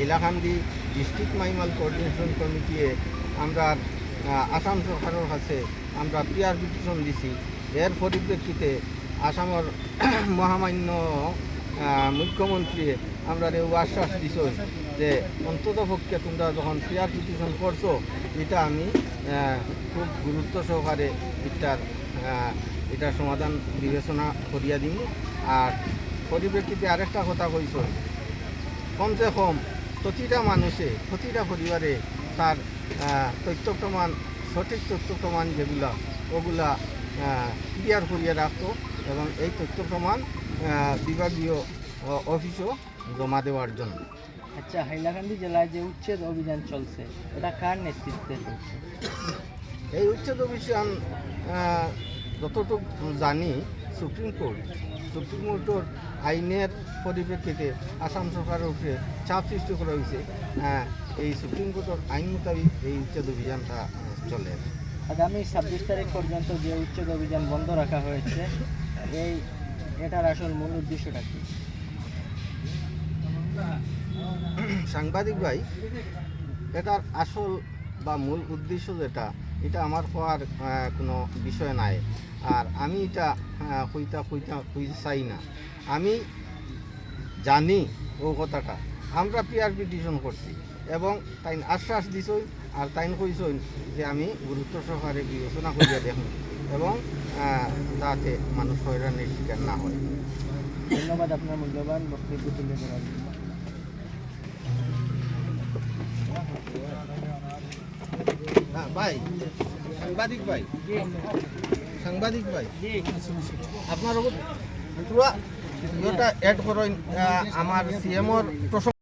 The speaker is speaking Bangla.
হাইলাকান্দি ডিস্ট্রিক্ট মাইমাল কোঅর্ডিনেশন কমিটিয়ে আমরা আসাম সরকারের কাছে আমরা পিয়ার পিটিশন দিছি। এর পরিপ্রেক্ষিতে আসামের মহামান্য মুখ্যমন্ত্রী আমরা আশ্বাস দিছ যে অন্তত পক্ষে তোমরা যখন পিয়ার পিটিশন করছো এটা আমি খুব গুরুত্ব সহকারে এটার সমাধান বিবেচনা করিয়া দিন। আর পরিপ্রেক্ষিতে আরেকটা কথা কইছ, কমসে কম প্রতিটা মানুষে প্রতিটা পরিবারে তার তথ্য প্রমাণ সঠিক তথ্য প্রমাণ যেগুলা ওগুলা ক্লিয়ার করিয়া রাখতো এবং এই তথ্য প্রমাণ বিভাগীয় অফিসও জমা দেওয়ার জন্য। আচ্ছা, হাইলাকান্দি জেলায় যে উচ্ছেদ অভিযান চলছে এটা কার নেতৃত্বে চলছে? এই উচ্ছেদ অভিযান যতটুকু জানি সুপ্রিম কোর্টের আইনের পরিপ্রেক্ষিতে আসাম সরকারের উপরে চাপ সৃষ্টি করা হয়েছে। এই সুপ্রিম কোর্টের আইন মোতাবেক এই উচ্ছেদ অভিযানটা চলে। আগামী 26 তারিখ পর্যন্ত যে উচ্ছেদ অভিযান বন্ধ রাখা হয়েছে এটার আসল মূল উদ্দেশ্যটা কি? সাংবাদিক ভাই, এটার আসল বা মূল উদ্দেশ্য যেটা এটা আমার হওয়ার কোনো বিষয় নাই। আর আমি এটা কইতে চাই না। আমি জানি ও কথাটা আমরা পিয়ার পিটিশন করছি এবং তাই আশ্বাস দিছই আর তাই কইছই যে আমি গুরুত্ব সহকারে বিবেচনা করিয়া দেখুন এবং যাতে মানুষ হয়রানির শিকার না হয়। ধন্যবাদ আপনার মূল্যবান বক্তব্য তুলে ধরার জন্য। ভাই সাংবাদিক ভাই আপনার এড করেন আমার সিএমর প্রসঙ্গ।